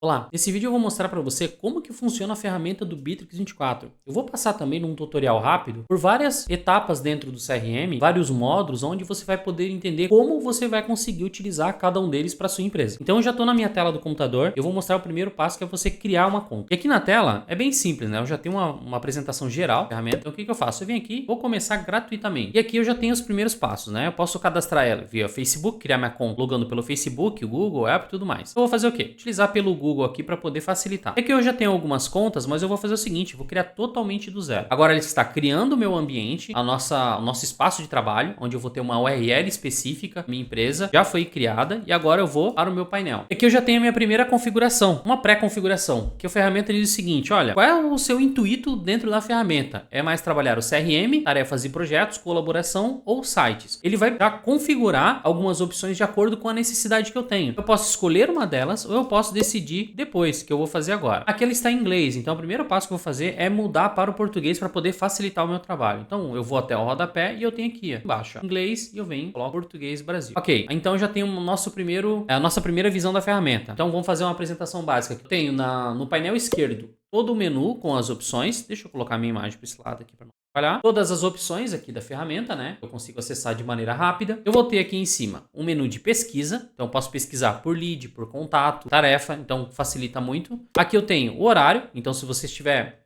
Olá, nesse vídeo eu vou mostrar para você como que funciona a ferramenta do Bitrix 24. Eu vou passar também num tutorial rápido por várias etapas dentro do CRM, vários módulos onde você vai poder entender como você vai conseguir utilizar cada um deles para sua empresa. Então eu já estou na minha tela do computador, eu vou mostrar o primeiro passo que é você criar uma conta. E aqui na tela é bem simples, né? Eu já tenho uma apresentação geral da ferramenta. Então o que eu faço? Eu venho aqui, vou começar gratuitamente. E aqui eu já tenho os primeiros passos, né? Eu posso cadastrar ela via Facebook, criar minha conta logando pelo Facebook, o Google, App e tudo mais. Eu vou fazer o quê? Utilizar pelo Google aqui para poder facilitar. Aqui eu já tenho algumas contas, mas eu vou fazer o seguinte, vou criar totalmente do zero. Agora ele está criando o meu ambiente, o nosso espaço de trabalho, onde eu vou ter uma URL específica, minha empresa já foi criada e agora eu vou para o meu painel. Aqui eu já tenho a minha primeira configuração, uma pré-configuração, que a ferramenta diz o seguinte, olha, qual é o seu intuito dentro da ferramenta? É mais trabalhar o CRM, tarefas e projetos, colaboração ou sites? Ele vai já configurar algumas opções de acordo com a necessidade que eu tenho. Eu posso escolher uma delas ou eu posso decidir depois, que eu vou fazer agora. Aqui ela está em inglês, então o primeiro passo que eu vou fazer é mudar para o português para poder facilitar o meu trabalho. Então eu vou até o rodapé e eu tenho aqui embaixo inglês e eu venho, coloco português Brasil. Ok, então já tenho a nossa primeira visão da ferramenta. Então vamos fazer uma apresentação básica. Eu tenho no painel esquerdo todo o menu com as opções. Deixa eu colocar minha imagem para esse lado aqui para não trabalhar. Todas as opções aqui da ferramenta, né? Eu consigo acessar de maneira rápida. Eu vou ter aqui em cima um menu de pesquisa. Então eu posso pesquisar por lead, por contato, tarefa. Então facilita muito. Aqui eu tenho o horário. Então se você estiver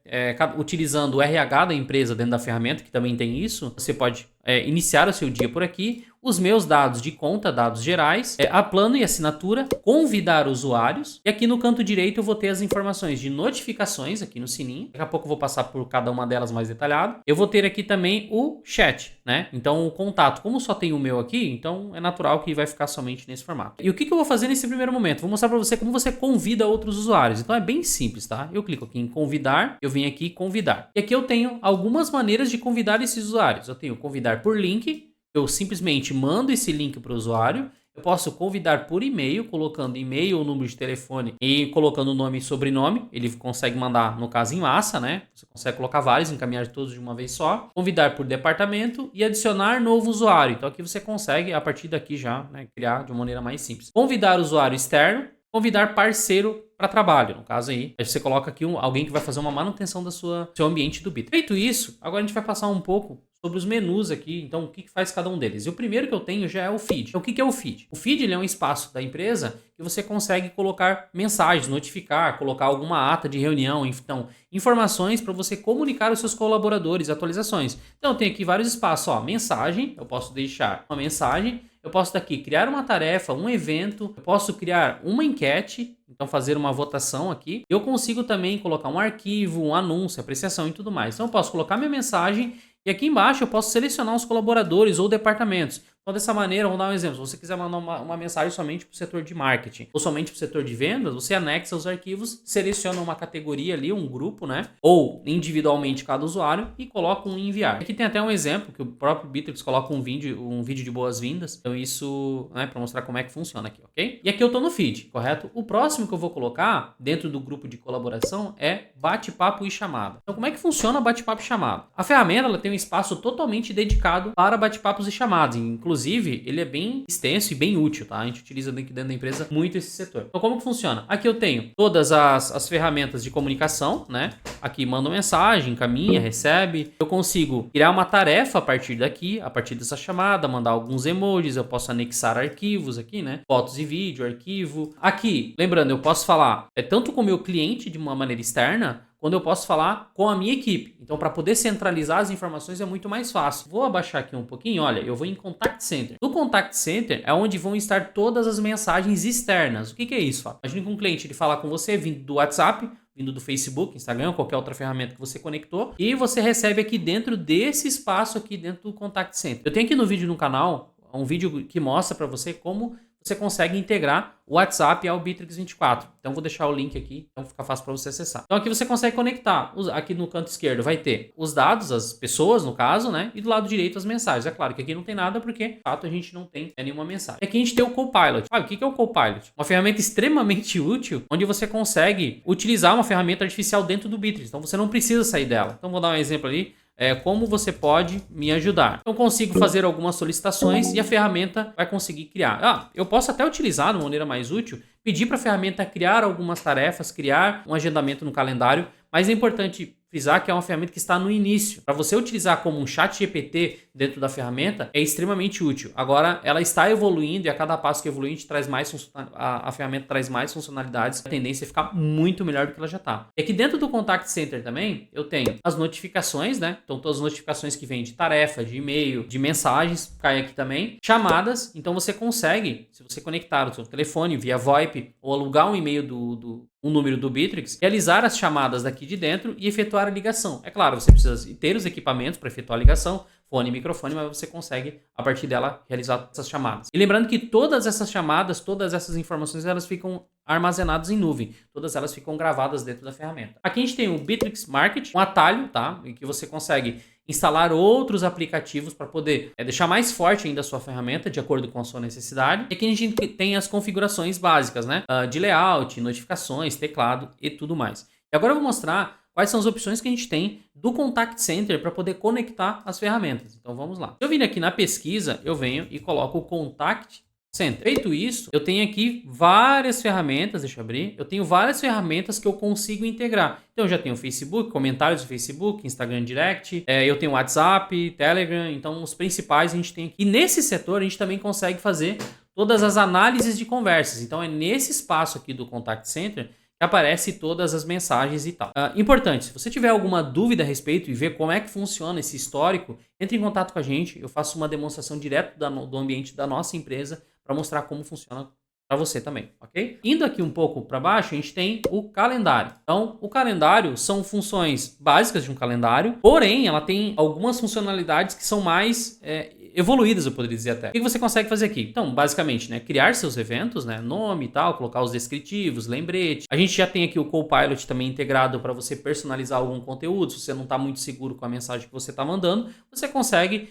utilizando o RH da empresa dentro da ferramenta, que também tem isso, você pode iniciar o seu dia por aqui. Os meus dados de conta, dados gerais, a plano e assinatura, convidar usuários. E aqui no canto direito eu vou ter as informações de notificações aqui no sininho. Daqui a pouco eu vou passar por cada uma delas mais detalhado. Eu vou ter aqui também o chat, né? Então o contato, como só tem o meu aqui, então é natural que vai ficar somente nesse formato. E o que eu vou fazer nesse primeiro momento? Vou mostrar para você como você convida outros usuários. Então é bem simples, tá? Eu clico aqui em convidar, eu venho aqui em convidar. E aqui eu tenho algumas maneiras de convidar esses usuários. Eu tenho convidar por link. Eu simplesmente mando esse link para o usuário. Eu posso convidar por e-mail, colocando e-mail ou número de telefone e colocando nome e sobrenome. Ele consegue mandar, no caso, em massa, né? Você consegue colocar vários, encaminhar todos de uma vez só. Convidar por departamento e adicionar novo usuário. Então aqui você consegue, a partir daqui já, né, criar de uma maneira mais simples. Convidar usuário externo. Convidar parceiro para trabalho, no caso aí você coloca aqui alguém que vai fazer uma manutenção do seu ambiente do Bitrix. Feito isso, agora a gente vai passar um pouco sobre os menus aqui, então o que faz cada um deles. E o primeiro que eu tenho já é o feed. Então o que é o feed? O feed ele é um espaço da empresa que você consegue colocar mensagens, notificar, colocar alguma ata de reunião, então informações para você comunicar aos seus colaboradores, atualizações. Então eu tenho aqui vários espaços, ó, mensagem, eu posso deixar uma mensagem. Eu posso daqui criar uma tarefa, um evento, eu posso criar uma enquete, então fazer uma votação aqui. Eu consigo também colocar um arquivo, um anúncio, apreciação e tudo mais. Então eu posso colocar minha mensagem e aqui embaixo eu posso selecionar os colaboradores ou departamentos. Então dessa maneira, vamos dar um exemplo, se você quiser mandar uma mensagem somente para o setor de marketing ou somente para o setor de vendas, você anexa os arquivos, seleciona uma categoria ali, um grupo, né? Ou individualmente cada usuário e coloca um enviar. Aqui tem até um exemplo que o próprio Bitrix coloca um vídeo de boas-vindas. Então isso, né, para mostrar como é que funciona aqui, ok? E aqui eu estou no feed, correto? O próximo que eu vou colocar dentro do grupo de colaboração é bate-papo e chamada. Então como é que funciona bate-papo e chamada? A ferramenta ela tem um espaço totalmente dedicado para bate-papos e chamadas, inclusive ele é bem extenso e bem útil, tá? A gente utiliza aqui dentro da empresa muito esse setor. Então como que funciona? Aqui eu tenho todas as ferramentas de comunicação, né? Aqui manda mensagem, encaminha, recebe. Eu consigo criar uma tarefa a partir daqui, a partir dessa chamada, mandar alguns emojis, eu posso anexar arquivos aqui, né? Fotos e vídeo, arquivo. Aqui, lembrando, eu posso falar tanto com o meu cliente de uma maneira externa, quando eu posso falar com a minha equipe. Então, para poder centralizar as informações é muito mais fácil. Vou abaixar aqui um pouquinho, olha, eu vou em Contact Center. No Contact Center é onde vão estar todas as mensagens externas. O que é isso, Fábio? Imagina que um cliente ele fala com você vindo do WhatsApp, vindo do Facebook, Instagram, qualquer outra ferramenta que você conectou, e você recebe aqui dentro desse espaço aqui dentro do Contact Center. Eu tenho aqui no vídeo no canal, um vídeo que mostra para você como você consegue integrar o WhatsApp ao Bitrix 24. Então vou deixar o link aqui, então fica fácil para você acessar. Então aqui você consegue conectar, aqui no canto esquerdo vai ter os dados, as pessoas no caso, né? E do lado direito as mensagens. É claro que aqui não tem nada porque, de fato, a gente não tem nenhuma mensagem. E aqui a gente tem o Copilot. O que é o Copilot? Uma ferramenta extremamente útil, onde você consegue utilizar uma ferramenta artificial dentro do Bitrix. Então você não precisa sair dela. Então vou dar um exemplo ali. como você pode me ajudar. Eu consigo fazer algumas solicitações e a ferramenta vai conseguir criar. Eu posso até utilizar de uma maneira mais útil, pedir para a ferramenta criar algumas tarefas, criar um agendamento no calendário, mas é importante frisar que é uma ferramenta que está no início. Para você utilizar como um chat GPT dentro da ferramenta, é extremamente útil. Agora, ela está evoluindo e a cada passo que evolui, a ferramenta traz mais funcionalidades. A tendência é ficar muito melhor do que ela já está. E aqui dentro do Contact Center também, eu tenho as notificações, né? Então, todas as notificações que vêm de tarefa, de e-mail, de mensagens, caem aqui também. Chamadas, então você consegue, se você conectar o seu telefone via VoIP ou alugar um e-mail um número do Bittrex, realizar as chamadas daqui de dentro e efetuar a ligação. É claro, você precisa ter os equipamentos para efetuar a ligação, fone e microfone, mas você consegue, a partir dela, realizar essas chamadas. E lembrando que todas essas chamadas, todas essas informações, elas ficam armazenadas em nuvem. Todas elas ficam gravadas dentro da ferramenta. Aqui a gente tem o Bittrex Market, um atalho, tá? Em que você consegue instalar outros aplicativos para poder deixar mais forte ainda a sua ferramenta, de acordo com a sua necessidade. E aqui a gente tem as configurações básicas, né? De layout, notificações, teclado e tudo mais. E agora eu vou mostrar quais são as opções que a gente tem do Contact Center para poder conectar as ferramentas. Então vamos lá. Se eu vir aqui na pesquisa, eu venho e coloco o Contact Center. Feito isso, eu tenho aqui várias ferramentas, deixa eu abrir. Eu tenho várias ferramentas que eu consigo integrar. Então eu já tenho o Facebook, comentários do Facebook, Instagram Direct, eu tenho WhatsApp, Telegram, então os principais a gente tem aqui. E nesse setor a gente também consegue fazer todas as análises de conversas. Então é nesse espaço aqui do Contact Center que aparece todas as mensagens e tal. Importante, se você tiver alguma dúvida a respeito e ver como é que funciona esse histórico, entre em contato com a gente, eu faço uma demonstração direto do ambiente da nossa empresa para mostrar como funciona para você também, ok? Indo aqui um pouco para baixo, a gente tem o calendário. Então, o calendário são funções básicas de um calendário, porém, ela tem algumas funcionalidades que são mais evoluídas, eu poderia dizer até. O que você consegue fazer aqui? Então, basicamente, né, criar seus eventos, né, nome e tal, colocar os descritivos, lembrete. A gente já tem aqui o Copilot também integrado para você personalizar algum conteúdo. Se você não está muito seguro com a mensagem que você está mandando, você consegue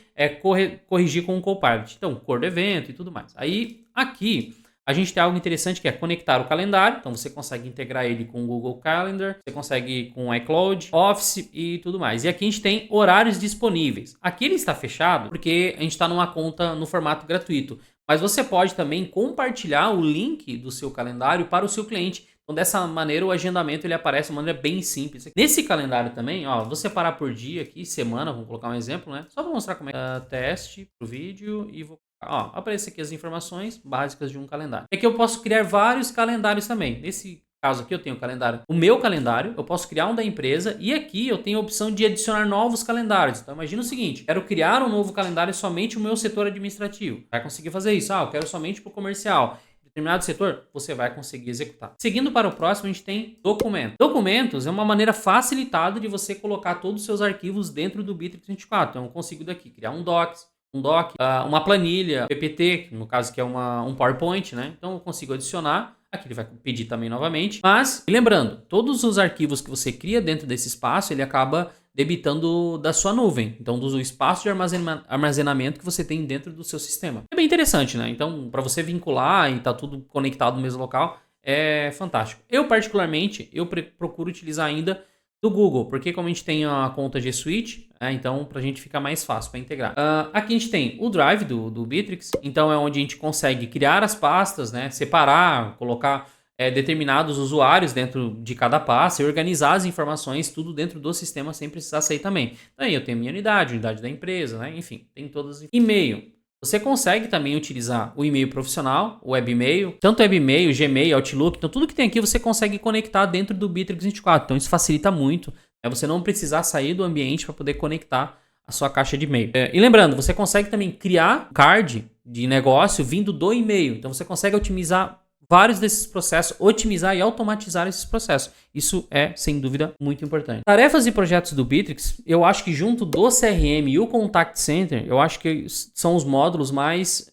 corrigir com o Copilot. Então, cor do evento e tudo mais. Aí, aqui, a gente tem algo interessante que é conectar o calendário. Então, você consegue integrar ele com o Google Calendar, você consegue com o iCloud, Office e tudo mais. E aqui a gente tem horários disponíveis. Aqui ele está fechado porque a gente está numa conta no formato gratuito. Mas você pode também compartilhar o link do seu calendário para o seu cliente. Então, dessa maneira, o agendamento ele aparece de uma maneira bem simples. Nesse calendário também, ó, vou separar por dia aqui, semana, vamos colocar um exemplo, né? Só vou mostrar como é que teste pro vídeo e vou... Ó, aparece aqui as informações básicas de um calendário. Aqui eu posso criar vários calendários também. Nesse caso aqui eu tenho o calendário, o meu calendário, eu posso criar um da empresa e aqui eu tenho a opção de adicionar novos calendários. Então imagina o seguinte, quero criar um novo calendário somente o meu setor administrativo. Vai conseguir fazer isso. Eu quero somente para o comercial. Determinado setor, você vai conseguir executar. Seguindo para o próximo, a gente tem documento. Documentos é uma maneira facilitada de você colocar todos os seus arquivos dentro do Bittrex 24. Então eu consigo daqui criar um doc, uma planilha, PPT, no caso que é um PowerPoint, né? Então eu consigo adicionar. Aqui ele vai pedir também novamente. Mas, lembrando, todos os arquivos que você cria dentro desse espaço, ele acaba debitando da sua nuvem. Então, do espaço de armazenamento que você tem dentro do seu sistema. É bem interessante, né? Então, para você vincular e tá tudo conectado no mesmo local, é fantástico. Eu, particularmente, procuro utilizar ainda do Google, porque como a gente tem a conta G Suite, então pra gente fica mais fácil para integrar. Aqui a gente tem o Drive do Bittrex, então é onde a gente consegue criar as pastas, né, separar, colocar determinados usuários dentro de cada pasta e organizar as informações, tudo dentro do sistema sem precisar sair também. Então aí eu tenho minha unidade da empresa, né, enfim, tem todas as... E-mail. Você consegue também utilizar o e-mail profissional, o webmail, tanto webmail, Gmail, Outlook, então tudo que tem aqui você consegue conectar dentro do Bittrex 24. Então isso facilita muito, você não precisar sair do ambiente para poder conectar a sua caixa de e-mail. E lembrando, você consegue também criar card de negócio vindo do e-mail. Então você consegue otimizar vários desses processos, otimizar e automatizar esses processos. Isso é, sem dúvida, muito importante. Tarefas e projetos do Bittrex, eu acho que junto do CRM e o Contact Center, eu acho que são os módulos mais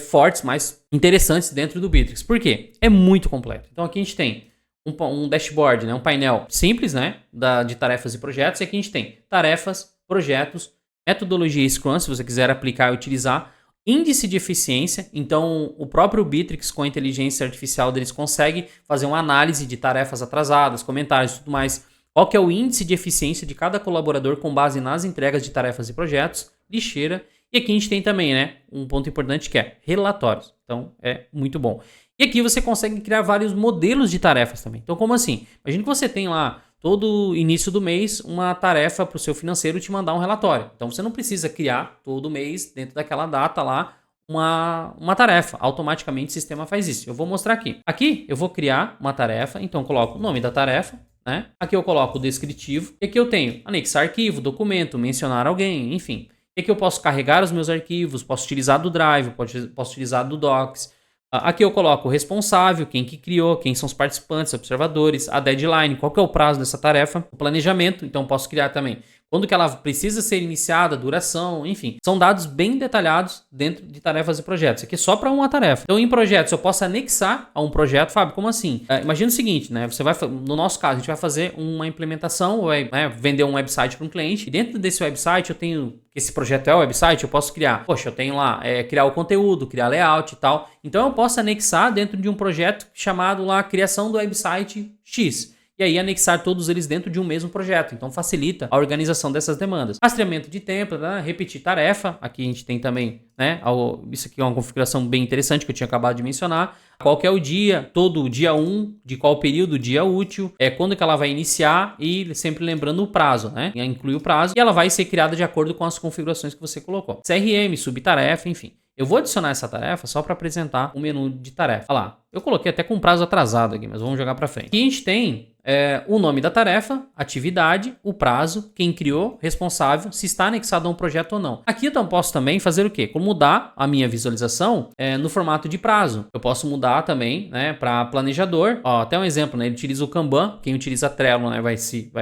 fortes, mais interessantes dentro do Bittrex. Por quê? É muito completo. Então aqui a gente tem um dashboard, né? Um painel simples, né? De tarefas e projetos. E aqui a gente tem tarefas, projetos, metodologia Scrum, se você quiser aplicar e utilizar, índice de eficiência. Então o próprio Bittrex com a inteligência artificial deles consegue fazer uma análise de tarefas atrasadas, comentários e tudo mais, qual que é o índice de eficiência de cada colaborador com base nas entregas de tarefas e projetos, lixeira. E aqui a gente tem também, né, um ponto importante que é relatórios. Então, é muito bom. E aqui você consegue criar vários modelos de tarefas também. Então, como assim? Imagina que você tem lá, todo início do mês, uma tarefa para o seu financeiro te mandar um relatório. Então, você não precisa criar todo mês, dentro daquela data lá, uma tarefa. Automaticamente o sistema faz isso. Eu vou mostrar aqui. Aqui eu vou criar uma tarefa, então eu coloco o nome da tarefa, né? Aqui eu coloco o descritivo. E aqui eu tenho anexar arquivo, documento, mencionar alguém, enfim. E aqui eu posso carregar os meus arquivos, posso utilizar do Drive, posso utilizar do Docs. Aqui eu coloco o responsável, quem que criou, quem são os participantes, observadores, a deadline, qual que é o prazo dessa tarefa, o planejamento, então posso criar também quando que ela precisa ser iniciada, duração, enfim. São dados bem detalhados dentro de tarefas e projetos. Aqui é só para uma tarefa. Então em projetos eu posso anexar a um projeto. Fábio, como assim? Imagina o seguinte, né? Você vai, no nosso caso, a gente vai fazer uma implementação, vai, né, vender um website para um cliente. E dentro desse website eu tenho, esse projeto é o website, eu posso criar, poxa, eu tenho lá, criar o conteúdo, criar layout e tal. Então eu posso anexar dentro de um projeto chamado lá criação do website X. E aí anexar todos eles dentro de um mesmo projeto. Então facilita a organização dessas demandas. Rastreamento de tempo, né? Repetir tarefa. Aqui a gente tem também, né? Isso aqui é uma configuração bem interessante que eu tinha acabado de mencionar. Qual que é o dia, todo o dia 1, de qual período, dia útil, quando que ela vai iniciar e sempre lembrando o prazo, né? Inclui o prazo e ela vai ser criada de acordo com as configurações que você colocou. CRM, subtarefa, enfim. Eu vou adicionar essa tarefa só para apresentar um menu de tarefa. Olha lá, eu coloquei até com prazo atrasado aqui, mas vamos jogar para frente. Aqui a gente tem o nome da tarefa, atividade, o prazo, quem criou, responsável, se está anexado a um projeto ou não. Aqui eu posso também fazer o quê? Como mudar a minha visualização no formato de prazo. Eu posso mudar também, né, para planejador. Ó, até um exemplo, né, ele utiliza o Kanban. Quem utiliza Trello, né, vai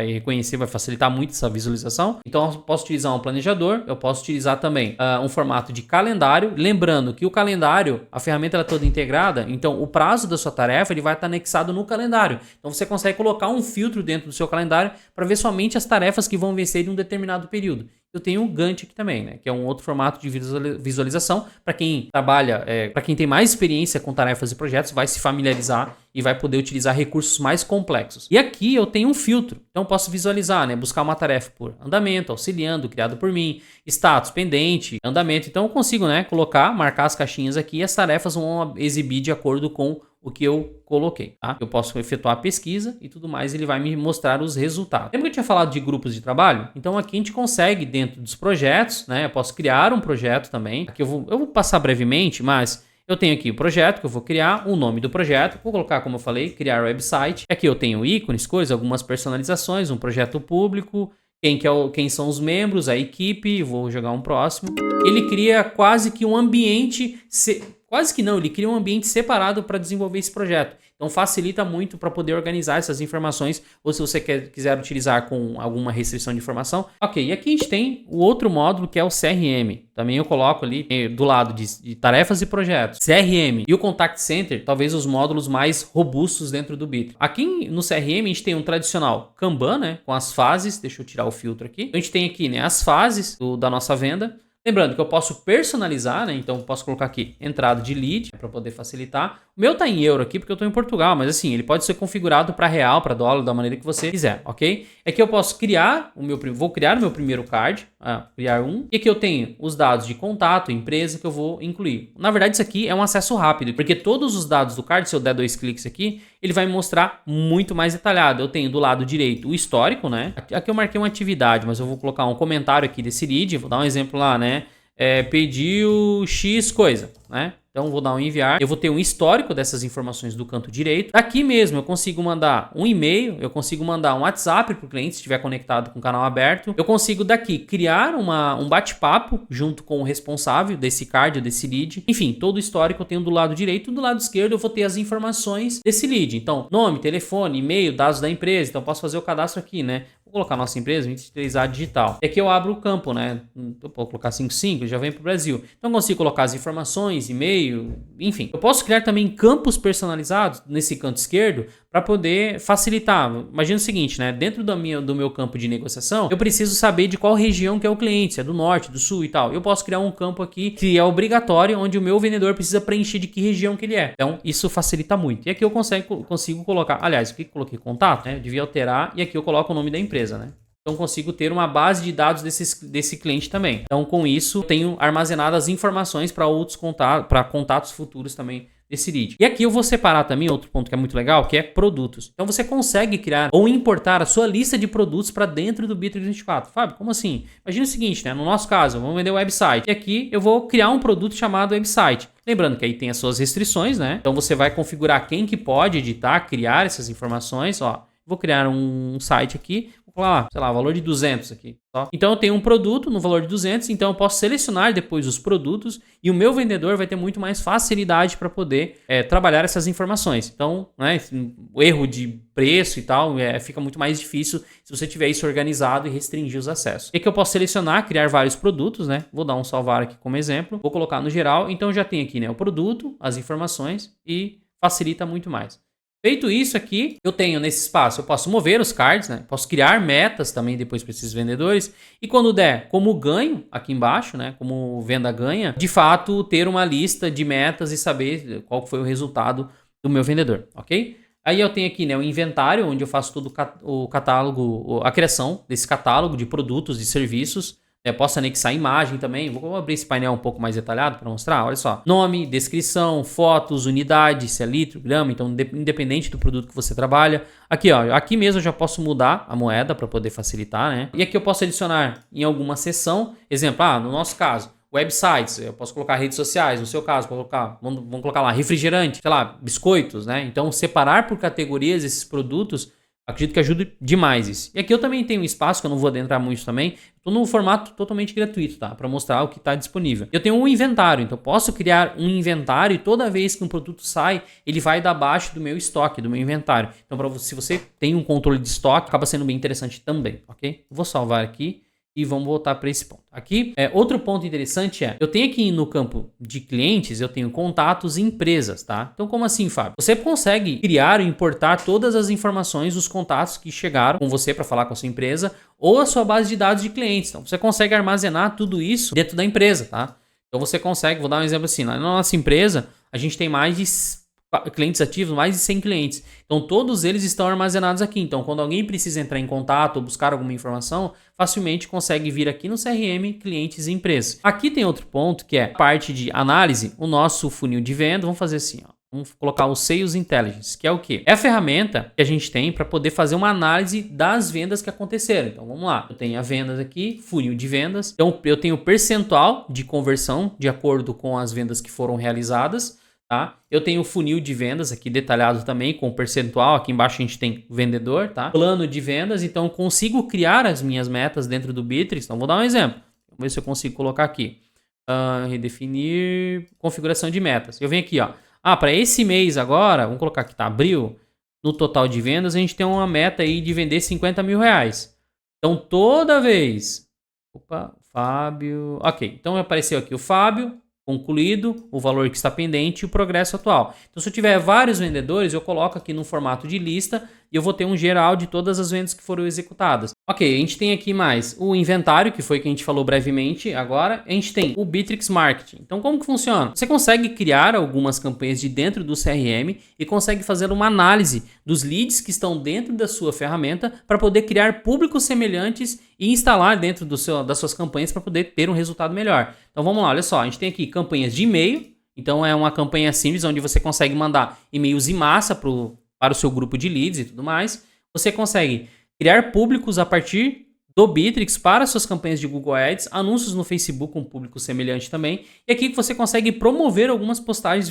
reconhecer, vai facilitar muito essa visualização. Então eu posso utilizar um planejador, eu posso utilizar também um formato de calendário. Lembrando que o calendário, a ferramenta ela é toda integrada, então o prazo da sua tarefa ele vai estar anexado no calendário. Então você consegue colocar um filtro dentro do seu calendário para ver somente as tarefas que vão vencer em um determinado período. Eu tenho o Gantt aqui também, né, que é um outro formato de visualização para quem trabalha, para quem tem mais experiência com tarefas e projetos, vai se familiarizar e vai poder utilizar recursos mais complexos. E aqui eu tenho um filtro, então eu posso visualizar, né, buscar uma tarefa por andamento, auxiliando, criado por mim, status, pendente, andamento. Então eu consigo, né, marcar as caixinhas aqui e as tarefas vão exibir de acordo com o que eu coloquei, tá? Eu posso efetuar a pesquisa e tudo mais, ele vai me mostrar os resultados. Lembra que eu tinha falado de grupos de trabalho? Então aqui a gente consegue, dentro dos projetos, né? Eu posso criar um projeto também. Aqui eu vou passar brevemente, mas eu tenho aqui o projeto que eu vou criar, o nome do projeto, vou colocar, como eu falei, criar website. Aqui eu tenho ícones, coisas, algumas personalizações, um projeto público, quem são os membros, a equipe, vou jogar um próximo. Ele cria quase que um ambiente... Quase que não, ele cria um ambiente separado para desenvolver esse projeto. Então facilita muito para poder organizar essas informações, ou se você quiser utilizar com alguma restrição de informação. Ok, e aqui a gente tem o outro módulo que é o CRM. Também eu coloco ali do lado de tarefas e projetos. CRM e o Contact Center, talvez os módulos mais robustos dentro do Bittrex. Aqui no CRM a gente tem um tradicional Kanban, né, com as fases. Deixa eu tirar o filtro aqui. Então, a gente tem aqui, né, as fases da nossa venda. Lembrando que eu posso personalizar, né? Então eu posso colocar aqui entrada de lead para poder facilitar. O meu tá em euro aqui porque eu estou em Portugal, mas assim, ele pode ser configurado para real, para dólar, da maneira que você quiser, ok? Aqui eu posso criar vou criar o meu primeiro card, criar um. E aqui eu tenho os dados de contato, empresa que eu vou incluir. Na verdade isso aqui é um acesso rápido, porque todos os dados do card, se eu der 2 cliques aqui, ele vai me mostrar muito mais detalhado. Eu tenho do lado direito o histórico, né? Aqui eu marquei uma atividade, mas eu vou colocar um comentário aqui desse lead, vou dar um exemplo lá, né? Pediu X coisa, né? Então vou dar um enviar, eu vou ter um histórico dessas informações do canto direito. Aqui mesmo eu consigo mandar um e-mail, eu consigo mandar um WhatsApp para o cliente se estiver conectado com o canal aberto. Eu consigo daqui criar um bate-papo junto com o responsável desse card ou desse lead. Enfim, todo o histórico eu tenho do lado direito, do lado esquerdo eu vou ter as informações desse lead. Então, nome, telefone, e-mail, dados da empresa. Então eu posso fazer o cadastro aqui, né? Vou colocar nossa empresa, 23A Digital. E aqui eu abro o campo, né? Eu posso colocar 55, já vem para o Brasil. Então eu consigo colocar as informações, e-mail, enfim. Eu posso criar também campos personalizados nesse canto esquerdo para poder facilitar. Imagina o seguinte, né? Dentro do meu campo de negociação, eu preciso saber de qual região que é o cliente, se é do norte, do sul e tal. Eu posso criar um campo aqui que é obrigatório, onde o meu vendedor precisa preencher de que região que ele é. Então, isso facilita muito. E aqui eu consigo colocar, aliás, aqui eu coloquei contato, né? Eu devia alterar e aqui eu coloco o nome da empresa, né? Então, consigo ter uma base de dados desse cliente também. Então, com isso, tenho armazenado as informações para outros contatos, para contatos futuros também desse lead. E aqui eu vou separar também outro ponto que é muito legal, que é produtos. Então, você consegue criar ou importar a sua lista de produtos para dentro do Bitrix 24. Fábio, como assim? Imagina o seguinte, né? No nosso caso, vamos vender um website. E aqui eu vou criar um produto chamado website. Lembrando que aí tem as suas restrições, né? Então, você vai configurar quem que pode editar, criar essas informações. Ó, vou criar um site aqui. Vou lá, sei lá, valor de 200 aqui. Tá? Então eu tenho um produto no valor de 200, então eu posso selecionar depois os produtos e o meu vendedor vai ter muito mais facilidade para poder trabalhar essas informações. Então, né, o erro de preço e tal fica muito mais difícil se você tiver isso organizado e restringir os acessos. E aqui eu posso selecionar, criar vários produtos, né? Vou dar um salvar aqui como exemplo, vou colocar no geral, então já tem aqui, né, o produto, as informações e facilita muito mais. Feito isso aqui, eu tenho nesse espaço, eu posso mover os cards, né? Posso criar metas também depois para esses vendedores. E quando der como ganho, aqui embaixo, né? Como venda ganha, de fato ter uma lista de metas e saber qual foi o resultado do meu vendedor, ok? Aí eu tenho aqui, né, o inventário, onde eu faço todo o catálogo, a criação desse catálogo de produtos e serviços. Posso anexar imagem também. Vou abrir esse painel um pouco mais detalhado para mostrar. Olha só. Nome, descrição, fotos, unidade, se é litro, grama. Então, independente do produto que você trabalha. Aqui, ó. Aqui mesmo eu já posso mudar a moeda para poder facilitar, né? E aqui eu posso adicionar em alguma seção. Exemplo, no nosso caso, websites. Eu posso colocar redes sociais. No seu caso, vamos colocar lá refrigerante, sei lá, biscoitos, né? Então, separar por categorias esses produtos. Acredito que ajude demais isso. E aqui eu também tenho um espaço, que eu não vou adentrar muito também. Estou num formato totalmente gratuito, tá? Para mostrar o que está disponível. Eu tenho um inventário, então posso criar um inventário e toda vez que um produto sai, ele vai dar abaixo do meu estoque, do meu inventário. Então, se você tem um controle de estoque, acaba sendo bem interessante também, ok? Vou salvar aqui. E vamos voltar para esse ponto. Aqui, outro ponto interessante eu tenho aqui no campo de clientes, eu tenho contatos e empresas, tá? Então, como assim, Fábio? Você consegue criar e importar todas as informações dos contatos que chegaram com você para falar com a sua empresa ou a sua base de dados de clientes. Então, você consegue armazenar tudo isso dentro da empresa, tá? Então, você consegue, vou dar um exemplo assim, na nossa empresa, a gente tem mais de clientes ativos, mais de 100 clientes. Então, todos eles estão armazenados aqui. Então, quando alguém precisa entrar em contato ou buscar alguma informação, facilmente consegue vir aqui no CRM, clientes e empresas. Aqui tem outro ponto, que é a parte de análise, o nosso funil de venda. Vamos fazer assim, ó. Vamos colocar o Sales Intelligence, que é o quê? É a ferramenta que a gente tem para poder fazer uma análise das vendas que aconteceram. Então, vamos lá. Eu tenho as vendas aqui, funil de vendas. Então, eu tenho o percentual de conversão de acordo com as vendas que foram realizadas. Tá? Eu tenho o funil de vendas aqui detalhado também com percentual. Aqui embaixo a gente tem vendedor, tá? Plano de vendas. Então eu consigo criar as minhas metas dentro do Bitrix. Então vou dar um exemplo. Vamos ver se eu consigo colocar aqui. Redefinir configuração de metas. Eu venho aqui, ó. Para esse mês agora, vamos colocar aqui, tá? Abril. No total de vendas a gente tem uma meta aí de vender 50 mil reais. Então toda vez... Fábio... Ok, então apareceu aqui o Fábio. Concluído, o valor que está pendente e o progresso atual. Então, se eu tiver vários vendedores, eu coloco aqui no formato de lista e eu vou ter um geral de todas as vendas que foram executadas. Ok, a gente tem aqui mais o inventário, que foi que a gente falou brevemente agora. A gente tem o Bitrix Marketing. Então, como que funciona? Você consegue criar algumas campanhas de dentro do CRM e consegue fazer uma análise dos leads que estão dentro da sua ferramenta para poder criar públicos semelhantes e instalar dentro das suas campanhas para poder ter um resultado melhor. Então, vamos lá, olha só. A gente tem aqui campanhas de e-mail. Então, é uma campanha simples onde você consegue mandar e-mails em massa para o seu grupo de leads e tudo mais. Você consegue criar públicos a partir do Bitrix para suas campanhas de Google Ads, anúncios no Facebook com um público semelhante também. E aqui você consegue promover algumas postagens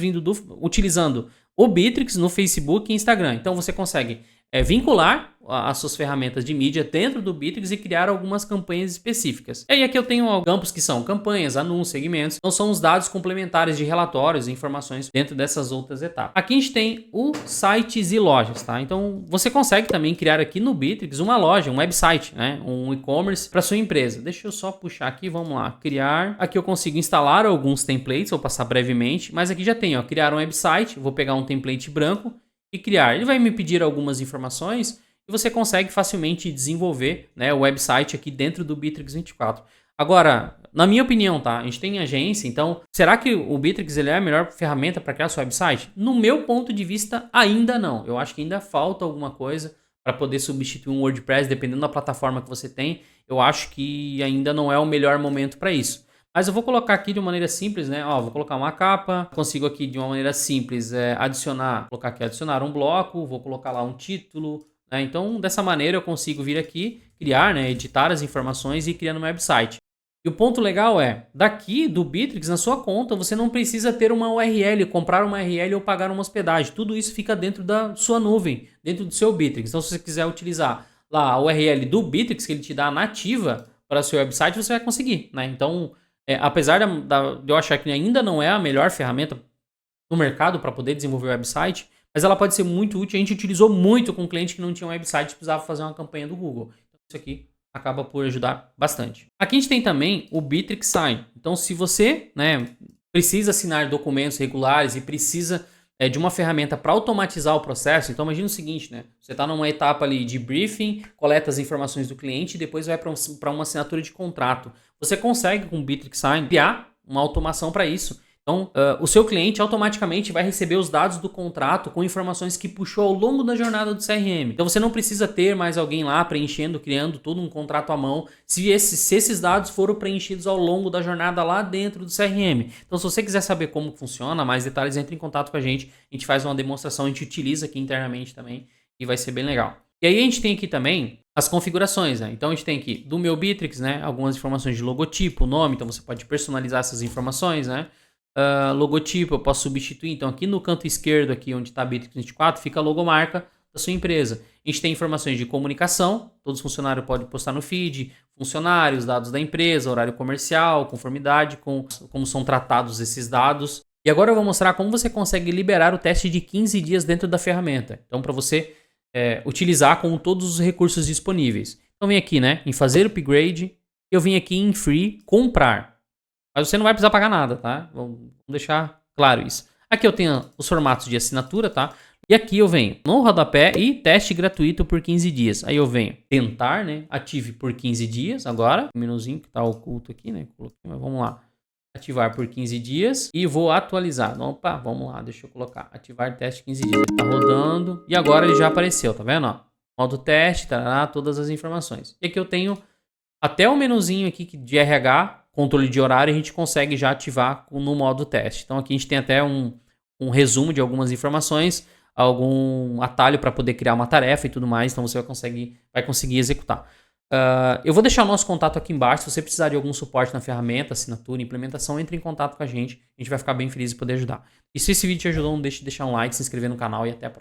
utilizando o Bitrix no Facebook e Instagram. Então você consegue vincular as suas ferramentas de mídia dentro do Bitrix e criar algumas campanhas específicas. E aí aqui eu tenho campos que são campanhas, anúncios, segmentos. Então são os dados complementares de relatórios e informações dentro dessas outras etapas. Aqui a gente tem o sites e lojas, tá? Então você consegue também criar aqui no Bitrix uma loja, um website, né? Um e-commerce para sua empresa. Deixa eu só puxar aqui, vamos lá, criar. Aqui eu consigo instalar alguns templates, vou passar brevemente, mas aqui já tem, ó, criar um website. Vou pegar um template branco e criar. Ele vai me pedir algumas informações e você consegue facilmente desenvolver, né, o website aqui dentro do Bitrix 24. Agora, na minha opinião, tá? A gente tem agência, então será que o Bitrix ele é a melhor ferramenta para criar seu website? No meu ponto de vista, ainda não. Eu acho que ainda falta alguma coisa para poder substituir um WordPress, dependendo da plataforma que você tem. Eu acho que ainda não é o melhor momento para isso. Mas eu vou colocar aqui de uma maneira simples, né? Ó, vou colocar uma capa, consigo aqui de uma maneira simples adicionar, colocar aqui adicionar um bloco, vou colocar lá um título, né? Então dessa maneira eu consigo vir aqui, criar, né? Editar as informações e ir criando um website. E o ponto legal é, daqui do Bitrix, na sua conta, você não precisa ter uma URL, comprar uma URL ou pagar uma hospedagem. Tudo isso fica dentro da sua nuvem, dentro do seu Bitrix. Então se você quiser utilizar lá a URL do Bitrix, que ele te dá nativa para o seu website, você vai conseguir, né? Então apesar de eu achar que ainda não é a melhor ferramenta no mercado para poder desenvolver o website, mas ela pode ser muito útil. A gente utilizou muito com cliente que não tinha um website e precisava fazer uma campanha do Google. Então, isso aqui acaba por ajudar bastante. Aqui a gente tem também o Bitrix Sign. Então, se você, né, precisa assinar documentos regulares e precisa de uma ferramenta para automatizar o processo, então imagina o seguinte, né? Você está numa etapa ali de briefing, coleta as informações do cliente e depois vai para uma assinatura de contrato. Você consegue com o Bitrix Sign criar uma automação para isso. Então, o seu cliente automaticamente vai receber os dados do contrato com informações que puxou ao longo da jornada do CRM. Então, você não precisa ter mais alguém lá preenchendo, criando todo um contrato à mão, se esses dados foram preenchidos ao longo da jornada lá dentro do CRM. Então, se você quiser saber como funciona, mais detalhes, entre em contato com a gente gente faz uma demonstração, a gente utiliza aqui internamente também e vai ser bem legal. E aí a gente tem aqui também as configurações, né? Então a gente tem aqui do meu Bitrix, né, algumas informações de logotipo, nome, então você pode personalizar essas informações, né? Logotipo, eu posso substituir, então aqui no canto esquerdo, aqui onde está Bitrix 24, fica a logomarca da sua empresa. A gente tem informações de comunicação, todos os funcionários podem postar no feed, funcionários, dados da empresa, horário comercial, conformidade com como são tratados esses dados. E agora eu vou mostrar como você consegue liberar o teste de 15 dias dentro da ferramenta. Então, para você utilizar com todos os recursos disponíveis. Então, vem aqui, né, em fazer upgrade, eu vim aqui em free, comprar. Mas você não vai precisar pagar nada, tá? Vamos deixar claro isso. Aqui eu tenho os formatos de assinatura, tá? E aqui eu venho no rodapé e teste gratuito por 15 dias. Aí eu venho tentar, né? Ative por 15 dias agora. O menuzinho que tá oculto aqui, né? Coloquei, mas vamos lá. Ativar por 15 dias e vou atualizar. Opa, vamos lá, deixa eu colocar. Ativar teste 15 dias. Ele tá rodando e agora ele já apareceu, tá vendo? Ó, modo teste, tarará, todas as informações. E aqui eu tenho até o menuzinho aqui de RH, controle de horário, a gente consegue já ativar no modo teste. Então aqui a gente tem até um resumo de algumas informações, algum atalho para poder criar uma tarefa e tudo mais, então você vai conseguir executar. Eu vou deixar o nosso contato aqui embaixo. Se você precisar de algum suporte na ferramenta, assinatura, implementação, entre em contato com a gente vai ficar bem feliz de poder ajudar. E se esse vídeo te ajudou, não deixe de deixar um like, se inscrever no canal e até a próxima.